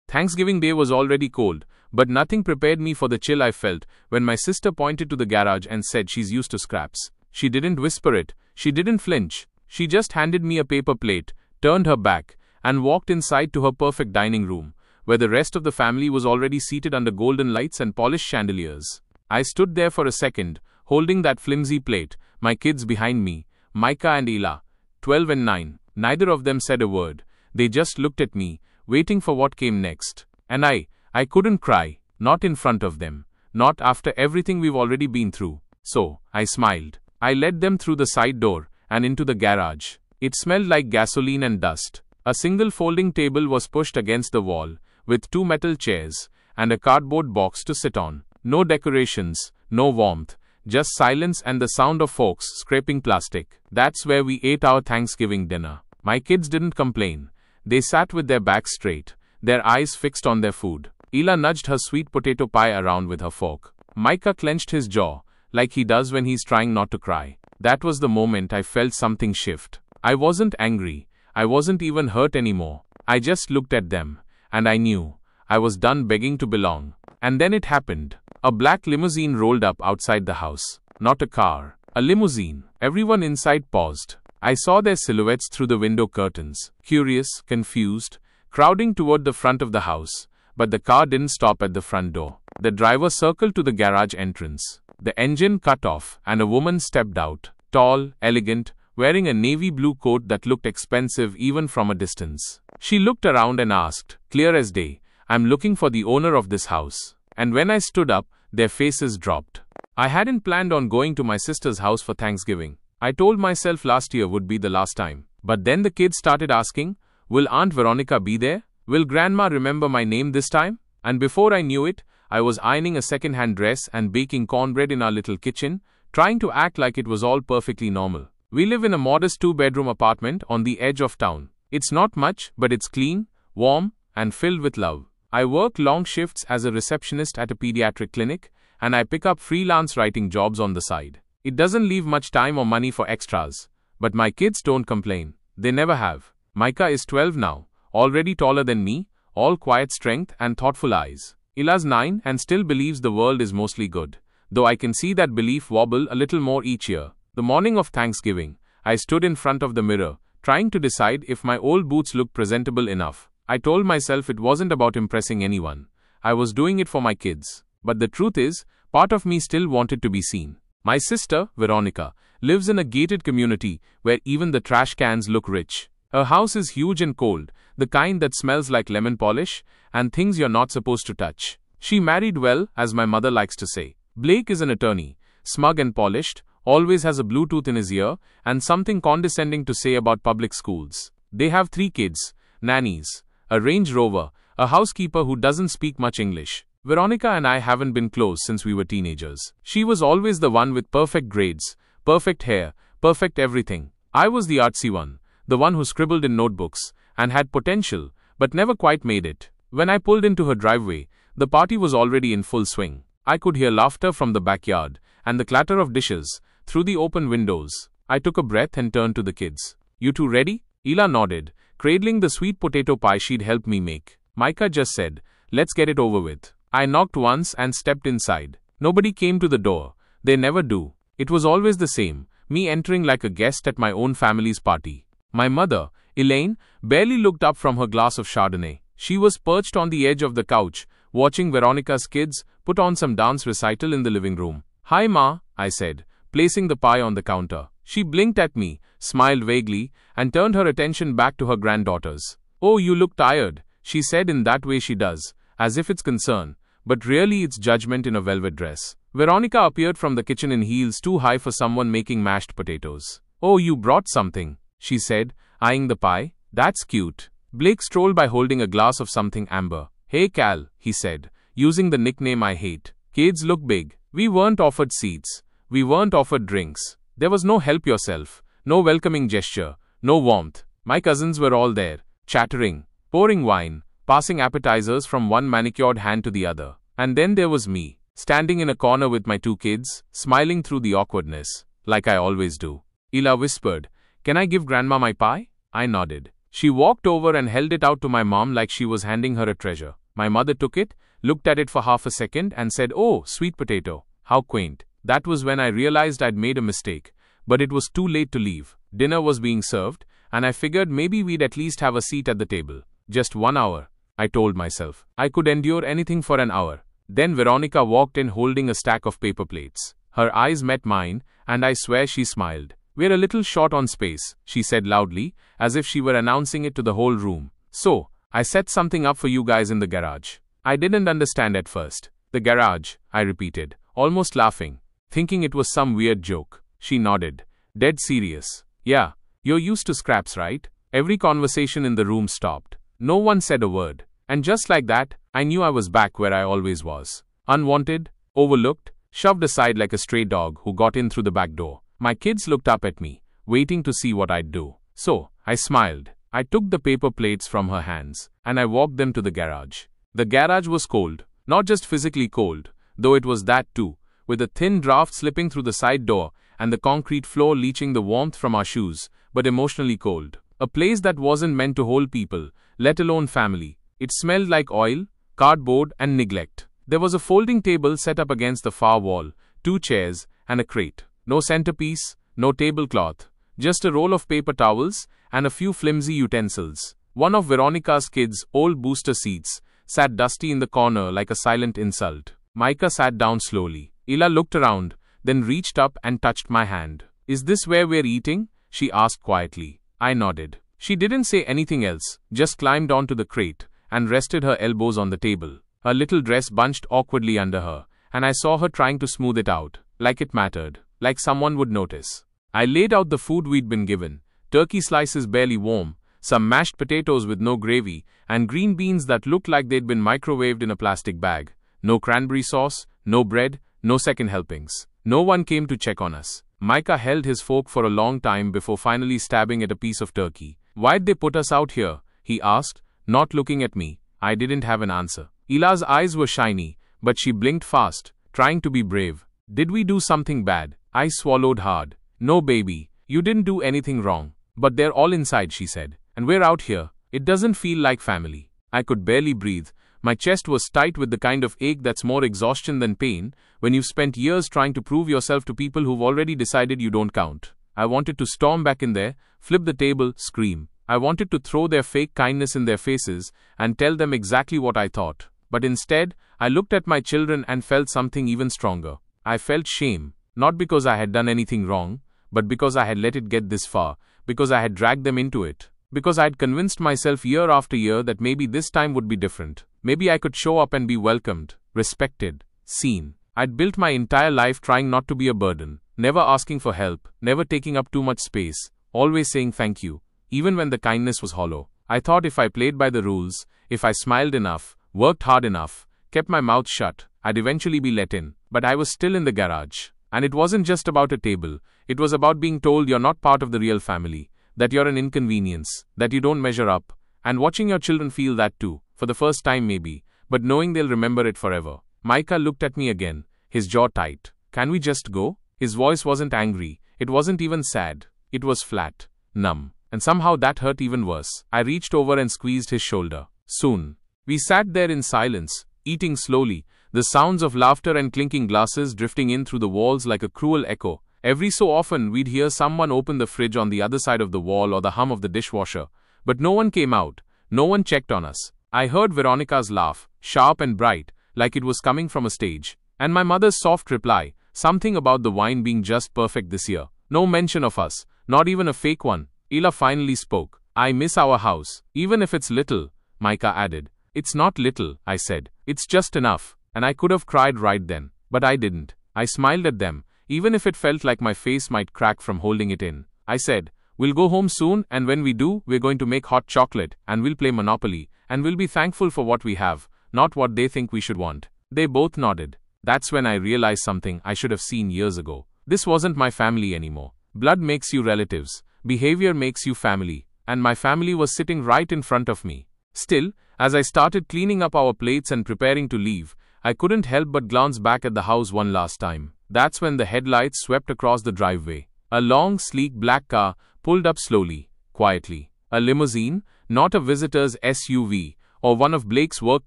Thanksgiving Day was already cold, but nothing prepared me for the chill I felt when my sister pointed to the garage and said she's used to scraps. She didn't whisper it, she didn't flinch. She just handed me a paper plate, turned her back, and walked inside to her perfect dining room, where the rest of the family was already seated under golden lights and polished chandeliers. I stood there for a second, holding that flimsy plate, my kids behind me, Micah and Ela, 12 and 9. Neither of them said a word. They just looked at me, waiting for what came next. And I couldn't cry, not in front of them, not after everything we've already been through. So, I smiled. I led them through the side door and into the garage. It smelled like gasoline and dust. A single folding table was pushed against the wall, with 2 metal chairs and a cardboard box to sit on. No decorations, no warmth, just silence and the sound of forks scraping plastic. That's where we ate our Thanksgiving dinner. My kids didn't complain. They sat with their backs straight, their eyes fixed on their food. Ela nudged her sweet potato pie around with her fork. Micah clenched his jaw, like he does when he's trying not to cry. That was the moment I felt something shift. I wasn't angry. I wasn't even hurt anymore. I just looked at them, and I knew. I was done begging to belong. And then it happened. A black limousine rolled up outside the house. Not a car. A limousine. Everyone inside paused. I saw their silhouettes through the window curtains. Curious, confused, crowding toward the front of the house. But the car didn't stop at the front door. The driver circled to the garage entrance. The engine cut off, and a woman stepped out. Tall, elegant, wearing a navy blue coat that looked expensive even from a distance. She looked around and asked, clear as day, "I'm looking for the owner of this house." And when I stood up, their faces dropped. I hadn't planned on going to my sister's house for Thanksgiving. I told myself last year would be the last time. But then the kids started asking, will Aunt Veronica be there? Will Grandma remember my name this time? And before I knew it, I was ironing a second-hand dress and baking cornbread in our little kitchen, trying to act like it was all perfectly normal. We live in a modest 2-bedroom apartment on the edge of town. It's not much, but it's clean, warm, and filled with love. I work long shifts as a receptionist at a pediatric clinic, and I pick up freelance writing jobs on the side. It doesn't leave much time or money for extras. But my kids don't complain. They never have. Micah is 12 now, already taller than me, all quiet strength and thoughtful eyes. Ela's 9 and still believes the world is mostly good, though I can see that belief wobble a little more each year. The morning of Thanksgiving, I stood in front of the mirror, trying to decide if my old boots looked presentable enough. I told myself it wasn't about impressing anyone. I was doing it for my kids. But the truth is, part of me still wanted to be seen. My sister, Veronica, lives in a gated community where even the trash cans look rich. Her house is huge and cold, the kind that smells like lemon polish and things you're not supposed to touch. She married well, as my mother likes to say. Blake is an attorney, smug and polished, always has a Bluetooth in his ear, and something condescending to say about public schools. They have 3 kids, nannies, a Range Rover, a housekeeper who doesn't speak much English. Veronica and I haven't been close since we were teenagers. She was always the one with perfect grades, perfect hair, perfect everything. I was the artsy one, the one who scribbled in notebooks, and had potential, but never quite made it. When I pulled into her driveway, the party was already in full swing. I could hear laughter from the backyard, and the clatter of dishes, through the open windows. I took a breath and turned to the kids. You two ready? Ela nodded, cradling the sweet potato pie she'd helped me make. Micah just said, let's get it over with. I knocked once and stepped inside. Nobody came to the door. They never do. It was always the same, me entering like a guest at my own family's party. My mother, Elaine, barely looked up from her glass of Chardonnay. She was perched on the edge of the couch, watching Veronica's kids put on some dance recital in the living room. Hi Ma, I said, placing the pie on the counter. She blinked at me, smiled vaguely, and turned her attention back to her granddaughters. Oh, you look tired, she said in that way she does, as if it's concern, but really it's judgment in a velvet dress. Veronica appeared from the kitchen in heels too high for someone making mashed potatoes. Oh, you brought something, she said, eyeing the pie. That's cute. Blake strolled by holding a glass of something amber. Hey Cal, he said, using the nickname I hate. Kids look big. We weren't offered seats. We weren't offered drinks. There was no help yourself, no welcoming gesture, no warmth. My cousins were all there, chattering, pouring wine, passing appetizers from one manicured hand to the other. And then there was me, standing in a corner with my 2 kids, smiling through the awkwardness, like I always do. Ela whispered, can I give Grandma my pie? I nodded. She walked over and held it out to my mom like she was handing her a treasure. My mother took it, looked at it for half a second, and said, "Oh, sweet potato. How quaint." That was when I realized I'd made a mistake. But it was too late to leave. Dinner was being served, and I figured maybe we'd at least have a seat at the table. Just 1 hour, I told myself. I could endure anything for an hour. Then Veronica walked in holding a stack of paper plates. Her eyes met mine, and I swear she smiled. "We're a little short on space," she said loudly, as if she were announcing it to the whole room. "So, I set something up for you guys in the garage." I didn't understand at first. "The garage," I repeated, almost laughing, thinking it was some weird joke. She nodded, dead serious. "Yeah, you're used to scraps, right?" Every conversation in the room stopped. No one said a word. And just like that, I knew I was back where I always was. Unwanted, overlooked, shoved aside like a stray dog who got in through the back door. My kids looked up at me, waiting to see what I'd do. So, I smiled. I took the paper plates from her hands, and I walked them to the garage. The garage was cold, not just physically cold, though it was that too, with a thin draft slipping through the side door and the concrete floor leaching the warmth from our shoes, but emotionally cold. A place that wasn't meant to hold people, let alone family. It smelled like oil, cardboard, and neglect. There was a folding table set up against the far wall, 2 chairs, and a crate. No centerpiece, no tablecloth, just a roll of paper towels and a few flimsy utensils. One of Veronica's kids' old booster seats sat dusty in the corner like a silent insult. Micah sat down slowly. Ila looked around, then reached up and touched my hand. "Is this where we're eating?" she asked quietly. I nodded. She didn't say anything else, just climbed onto the crate and rested her elbows on the table. Her little dress bunched awkwardly under her, and I saw her trying to smooth it out, like it mattered, like someone would notice. I laid out the food we'd been given, turkey slices barely warm, some mashed potatoes with no gravy, and green beans that looked like they'd been microwaved in a plastic bag. No cranberry sauce, no bread, no second helpings. No one came to check on us. Micah held his fork for a long time before finally stabbing at a piece of turkey. "Why'd they put us out here?" he asked, not looking at me. I didn't have an answer. Ila's eyes were shiny, but she blinked fast, trying to be brave. "Did we do something bad?" I swallowed hard. "No, baby, you didn't do anything wrong. But they're all inside," she said. "And we're out here. It doesn't feel like family." I could barely breathe. My chest was tight with the kind of ache that's more exhaustion than pain, when you've spent years trying to prove yourself to people who've already decided you don't count. I wanted to storm back in there, flip the table, scream. I wanted to throw their fake kindness in their faces and tell them exactly what I thought. But instead, I looked at my children and felt something even stronger. I felt shame, not because I had done anything wrong, but because I had let it get this far, because I had dragged them into it, because I had convinced myself year after year that maybe this time would be different. Maybe I could show up and be welcomed, respected, seen. I'd built my entire life trying not to be a burden, never asking for help, never taking up too much space, always saying thank you, even when the kindness was hollow. I thought if I played by the rules, if I smiled enough, worked hard enough, kept my mouth shut, I'd eventually be let in. But I was still in the garage. And it wasn't just about a table. It was about being told you're not part of the real family, that you're an inconvenience, that you don't measure up, and watching your children feel that too, for the first time maybe, but knowing they'll remember it forever. Micah looked at me again, his jaw tight. "Can we just go?" His voice wasn't angry. It wasn't even sad. It was flat, numb. And somehow that hurt even worse. I reached over and squeezed his shoulder. Soon. We sat there in silence, eating slowly, the sounds of laughter and clinking glasses drifting in through the walls like a cruel echo. Every so often we'd hear someone open the fridge on the other side of the wall or the hum of the dishwasher. But no one came out. No one checked on us. I heard Veronica's laugh, sharp and bright, like it was coming from a stage. And my mother's soft reply, something about the wine being just perfect this year. No mention of us, not even a fake one. Ila finally spoke. "I miss our house, even if it's little," Micah added. "It's not little," I said. "It's just enough." And I could have cried right then. But I didn't. I smiled at them, even if it felt like my face might crack from holding it in. I said, "We'll go home soon, and when we do, we're going to make hot chocolate, and we'll play Monopoly, and we'll be thankful for what we have, not what they think we should want." They both nodded. That's when I realized something I should have seen years ago. This wasn't my family anymore. Blood makes you relatives. Behavior makes you family. And my family was sitting right in front of me. Still, as I started cleaning up our plates and preparing to leave, I couldn't help but glance back at the house one last time. That's when the headlights swept across the driveway. A long, sleek black car pulled up slowly, quietly. A limousine, not a visitor's SUV, or one of Blake's work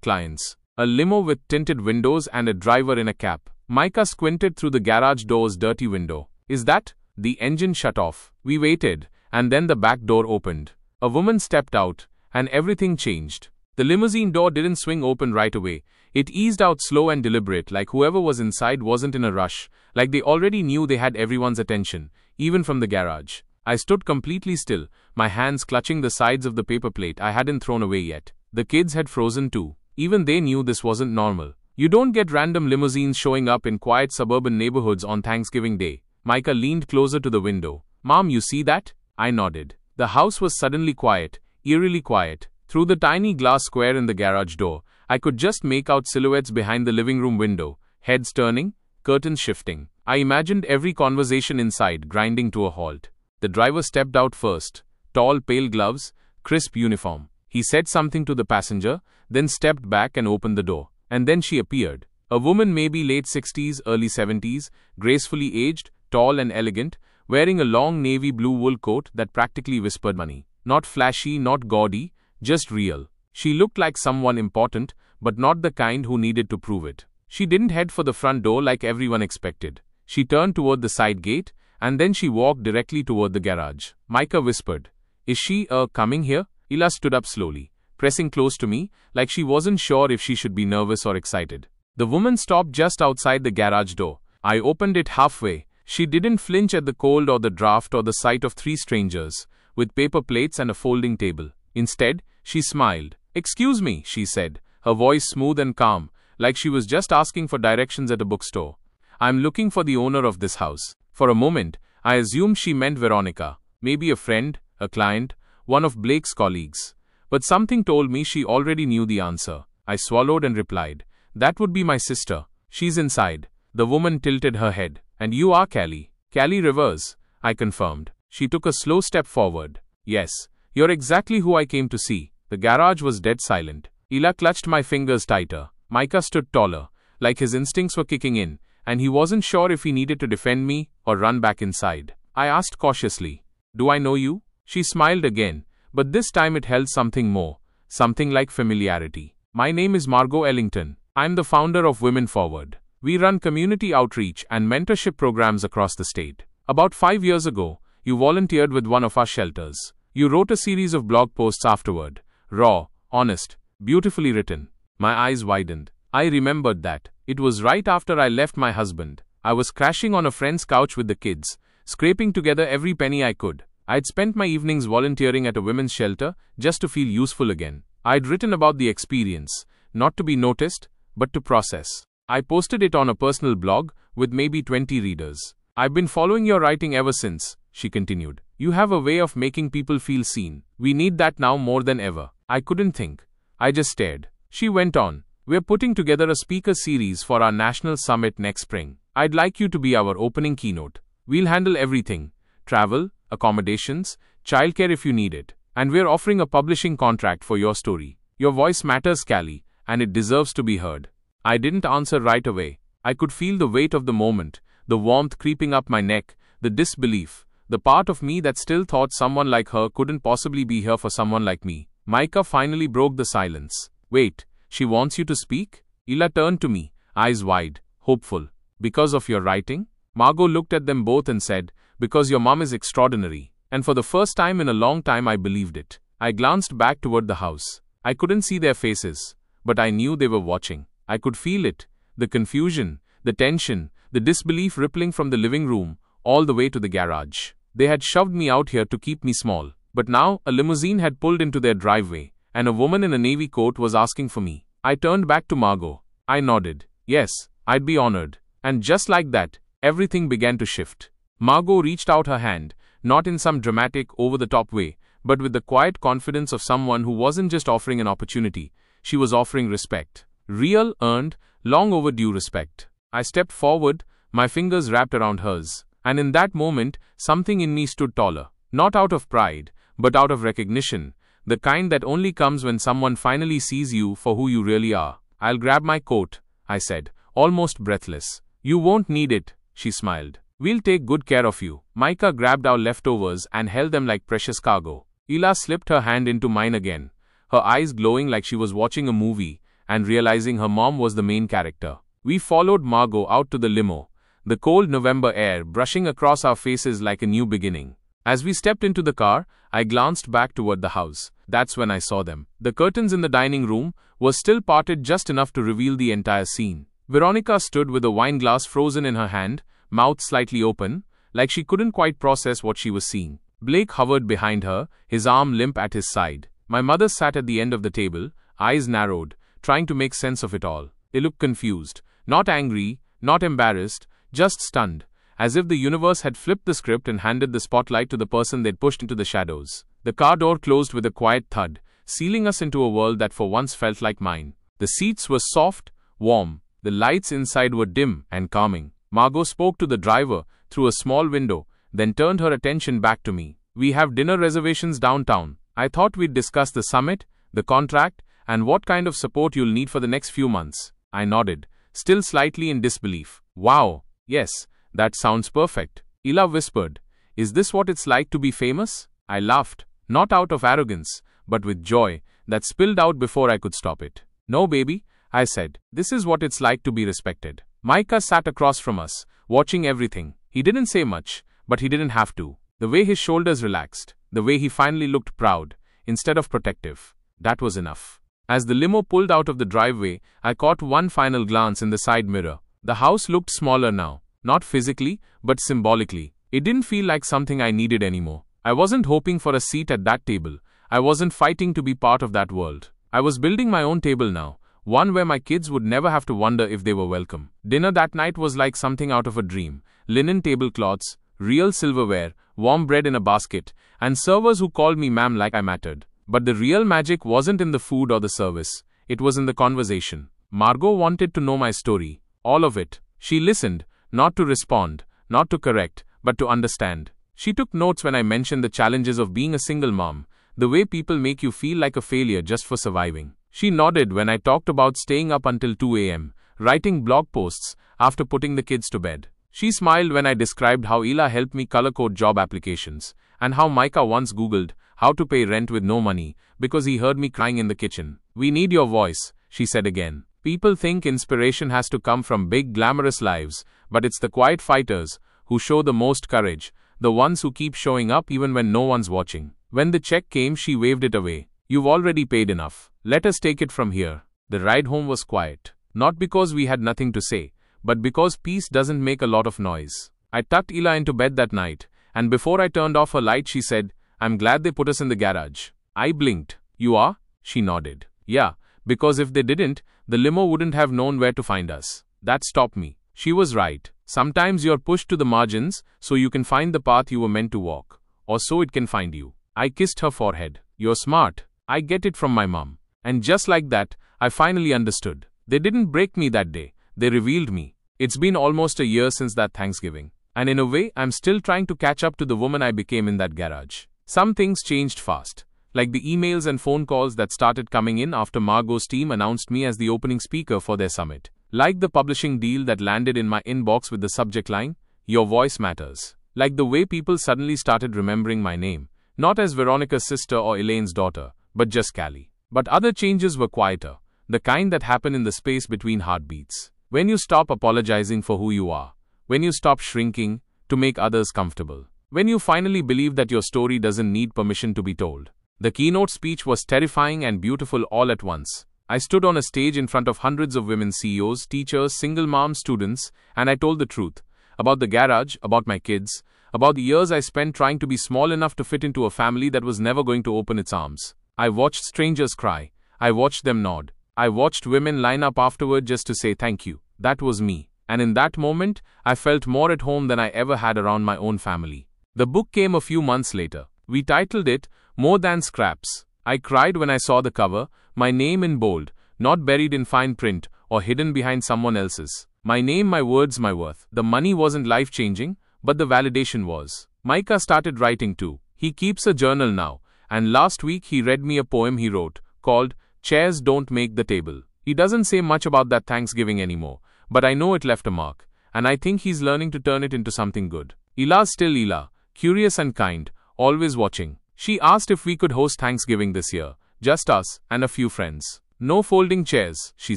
clients. A limo with tinted windows and a driver in a cap. Micah squinted through the garage door's dirty window. Is that? The engine shut off. We waited, and then the back door opened. A woman stepped out, and everything changed. The limousine door didn't swing open right away. It eased out slow and deliberate, like whoever was inside wasn't in a rush, like they already knew they had everyone's attention, even from the garage. I stood completely still, my hands clutching the sides of the paper plate I hadn't thrown away yet. The kids had frozen too. Even they knew this wasn't normal. You don't get random limousines showing up in quiet suburban neighborhoods on Thanksgiving Day. Micah leaned closer to the window. Mom, you see that? I nodded. The house was suddenly quiet, eerily quiet. Through the tiny glass square in the garage door, I could just make out silhouettes behind the living room window, heads turning, curtains shifting. I imagined every conversation inside grinding to a halt. The driver stepped out first. Tall, pale gloves, crisp uniform. He said something to the passenger, then stepped back and opened the door. And then she appeared. A woman maybe late 60s, early 70s, gracefully aged, tall and elegant, wearing a long navy blue wool coat that practically whispered money. Not flashy, not gaudy, just real. She looked like someone important, but not the kind who needed to prove it. She didn't head for the front door like everyone expected. She turned toward the side gate, and then she walked directly toward the garage. Micah whispered, "Is she, coming here?" Ila stood up slowly, pressing close to me, like she wasn't sure if she should be nervous or excited. The woman stopped just outside the garage door. I opened it halfway. She didn't flinch at the cold or the draft or the sight of three strangers, with paper plates and a folding table. Instead, she smiled. "Excuse me," she said, her voice smooth and calm, like she was just asking for directions at a bookstore. "I'm looking for the owner of this house." For a moment, I assumed she meant Veronica, maybe a friend, a client, one of Blake's colleagues. But something told me she already knew the answer. I swallowed and replied, "That would be my sister. She's inside." The woman tilted her head. "And you are Callie." "Callie Rivers," I confirmed. She took a slow step forward. "Yes, you're exactly who I came to see." The garage was dead silent. Ila clutched my fingers tighter. Micah stood taller, like his instincts were kicking in, and he wasn't sure if he needed to defend me or run back inside. I asked cautiously, "Do I know you?" She smiled again, but this time it held something more, something like familiarity. "My name is Margot Ellington. I'm the founder of Women Forward. We run community outreach and mentorship programs across the state. About 5 years ago, you volunteered with one of our shelters. You wrote a series of blog posts afterward. Raw, honest, beautifully written." My eyes widened. I remembered that. It was right after I left my husband. I was crashing on a friend's couch with the kids, scraping together every penny I could. I'd spent my evenings volunteering at a women's shelter just to feel useful again. I'd written about the experience, not to be noticed, but to process. I posted it on a personal blog with maybe 20 readers. "I've been following your writing ever since," she continued. "You have a way of making people feel seen. We need that now more than ever." I couldn't think. I just stared. She went on, "We're putting together a speaker series for our national summit next spring. I'd like you to be our opening keynote. We'll handle everything. Travel, accommodations, childcare if you need it. And we're offering a publishing contract for your story. Your voice matters, Callie, and it deserves to be heard." I didn't answer right away. I could feel the weight of the moment, the warmth creeping up my neck, the disbelief, the part of me that still thought someone like her couldn't possibly be here for someone like me. Micah finally broke the silence. "Wait, she wants you to speak?" Ila turned to me, eyes wide, hopeful. "Because of your writing?" Margot looked at them both and said, "Because your mom is extraordinary." And for the first time in a long time I believed it. I glanced back toward the house. I couldn't see their faces, but I knew they were watching. I could feel it, the confusion, the tension, the disbelief rippling from the living room, all the way to the garage. They had shoved me out here to keep me small. But now, a limousine had pulled into their driveway, and a woman in a navy coat was asking for me. I turned back to Margot. I nodded. Yes, I'd be honored. And just like that, everything began to shift. Margot reached out her hand, not in some dramatic, over-the-top way, but with the quiet confidence of someone who wasn't just offering an opportunity, she was offering respect. Real, earned, long overdue respect. I stepped forward, my fingers wrapped around hers, and in that moment, something in me stood taller. Not out of pride, but out of recognition, the kind that only comes when someone finally sees you for who you really are. "I'll grab my coat," I said, almost breathless. "You won't need it," she smiled. "We'll take good care of you." Micah grabbed our leftovers and held them like precious cargo. Ela slipped her hand into mine again, her eyes glowing like she was watching a movie and realizing her mom was the main character. We followed Margot out to the limo, the cold November air brushing across our faces like a new beginning. As we stepped into the car, I glanced back toward the house. That's when I saw them. The curtains in the dining room were still parted just enough to reveal the entire scene. Veronica stood with a wine glass frozen in her hand, mouth slightly open, like she couldn't quite process what she was seeing. Blake hovered behind her, his arm limp at his side. My mother sat at the end of the table, eyes narrowed, trying to make sense of it all. They looked confused, not angry, not embarrassed, just stunned, as if the universe had flipped the script and handed the spotlight to the person they'd pushed into the shadows. The car door closed with a quiet thud, sealing us into a world that for once felt like mine. The seats were soft, warm. The lights inside were dim and calming. Margot spoke to the driver through a small window, then turned her attention back to me. "We have dinner reservations downtown. I thought we'd discuss the summit, the contract, and what kind of support you'll need for the next few months." I nodded, still slightly in disbelief. "Wow, yes, that sounds perfect." Ela whispered, "Is this what it's like to be famous?" I laughed, not out of arrogance, but with joy that spilled out before I could stop it. "No, baby," I said, "this is what it's like to be respected." Micah sat across from us, watching everything. He didn't say much, but he didn't have to. The way his shoulders relaxed, the way he finally looked proud, instead of protective, that was enough. As the limo pulled out of the driveway, I caught one final glance in the side mirror. The house looked smaller now, not physically, but symbolically. It didn't feel like something I needed anymore. I wasn't hoping for a seat at that table. I wasn't fighting to be part of that world. I was building my own table now, one where my kids would never have to wonder if they were welcome. Dinner that night was like something out of a dream. Linen tablecloths, real silverware, warm bread in a basket, and servers who called me ma'am like I mattered. But the real magic wasn't in the food or the service. It was in the conversation. Margot wanted to know my story. All of it. She listened, not to respond, not to correct, but to understand. She took notes when I mentioned the challenges of being a single mom, the way people make you feel like a failure just for surviving. She nodded when I talked about staying up until 2 a.m., writing blog posts after putting the kids to bed. She smiled when I described how Ela helped me color-code job applications, and how Micah once Googled how to pay rent with no money because he heard me crying in the kitchen. "We need your voice," she said again. "People think inspiration has to come from big, glamorous lives, but it's the quiet fighters who show the most courage, the ones who keep showing up even when no one's watching." When the check came, she waved it away. "You've already paid enough. Let us take it from here." The ride home was quiet. Not because we had nothing to say, but because peace doesn't make a lot of noise. I tucked Ela into bed that night, and before I turned off her light she said, "I'm glad they put us in the garage." I blinked. "You are?" She nodded. "Yeah, because if they didn't, the limo wouldn't have known where to find us." That stopped me. She was right. Sometimes you're pushed to the margins so you can find the path you were meant to walk, or so it can find you. I kissed her forehead. "You're smart. I get it from my mom." And just like that, I finally understood. They didn't break me that day. They revealed me. It's been almost a year since that Thanksgiving. And in a way, I'm still trying to catch up to the woman I became in that garage. Some things changed fast. Like the emails and phone calls that started coming in after Margot's team announced me as the opening speaker for their summit. Like the publishing deal that landed in my inbox with the subject line, "Your voice matters." Like the way people suddenly started remembering my name, not as Veronica's sister or Elaine's daughter, but just Callie. But other changes were quieter, the kind that happen in the space between heartbeats. When you stop apologizing for who you are, when you stop shrinking to make others comfortable, when you finally believe that your story doesn't need permission to be told. The keynote speech was terrifying and beautiful all at once. I stood on a stage in front of hundreds of women CEOs, teachers, single moms, students, and I told the truth. About the garage, about my kids, about the years I spent trying to be small enough to fit into a family that was never going to open its arms. I watched strangers cry. I watched them nod. I watched women line up afterward just to say thank you. That was me. And in that moment, I felt more at home than I ever had around my own family. The book came a few months later. We titled it, More Than Scraps. I cried when I saw the cover, my name in bold, not buried in fine print or hidden behind someone else's. My name, my words, my worth. The money wasn't life-changing, but the validation was. Micah started writing too. He keeps a journal now, and last week he read me a poem he wrote, called Chairs Don't Make the Table. He doesn't say much about that Thanksgiving anymore, but I know it left a mark, and I think he's learning to turn it into something good. Ela's still Ela, curious and kind, always watching, She asked if we could host Thanksgiving this year, just us and a few friends. No folding chairs, she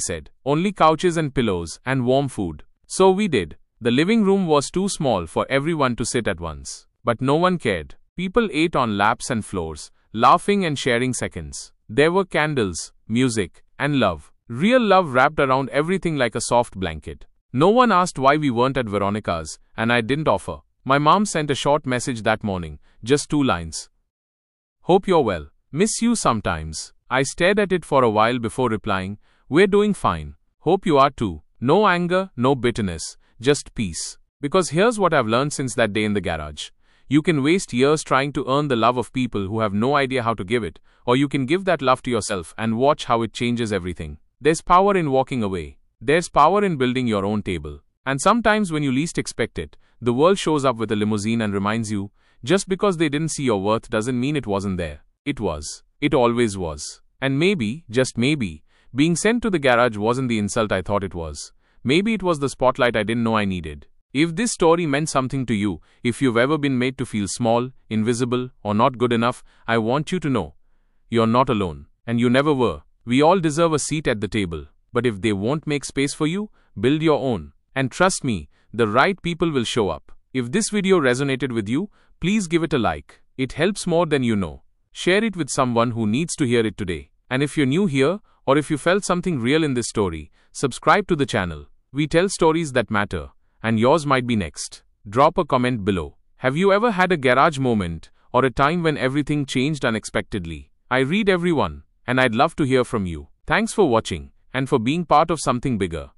said, only couches and pillows and warm food. So we did. The living room was too small for everyone to sit at once. But no one cared. People ate on laps and floors, laughing and sharing seconds. There were candles, music, and love. Real love wrapped around everything like a soft blanket. No one asked why we weren't at Veronica's, and I didn't offer. My mom sent a short message that morning, just 2 lines. Hope you're well. Miss you sometimes. I stared at it for a while before replying, we're doing fine. Hope you are too. No anger, no bitterness, just peace. Because here's what I've learned since that day in the garage. You can waste years trying to earn the love of people who have no idea how to give it, or you can give that love to yourself and watch how it changes everything. There's power in walking away. There's power in building your own table. And sometimes when you least expect it, the world shows up with a limousine and reminds you, just because they didn't see your worth doesn't mean it wasn't there. It was. It always was. And maybe, just maybe, being sent to the garage wasn't the insult I thought it was. Maybe it was the spotlight I didn't know I needed. If this story meant something to you, if you've ever been made to feel small, invisible, or not good enough, I want you to know. You're not alone. And you never were. We all deserve a seat at the table. But if they won't make space for you, build your own. And trust me, the right people will show up. If this video resonated with you, please give it a like. It helps more than you know. Share it with someone who needs to hear it today. And if you're new here, or if you felt something real in this story, subscribe to the channel. We tell stories that matter, and yours might be next. Drop a comment below. Have you ever had a garage moment, or a time when everything changed unexpectedly? I read everyone, and I'd love to hear from you. Thanks for watching, and for being part of something bigger.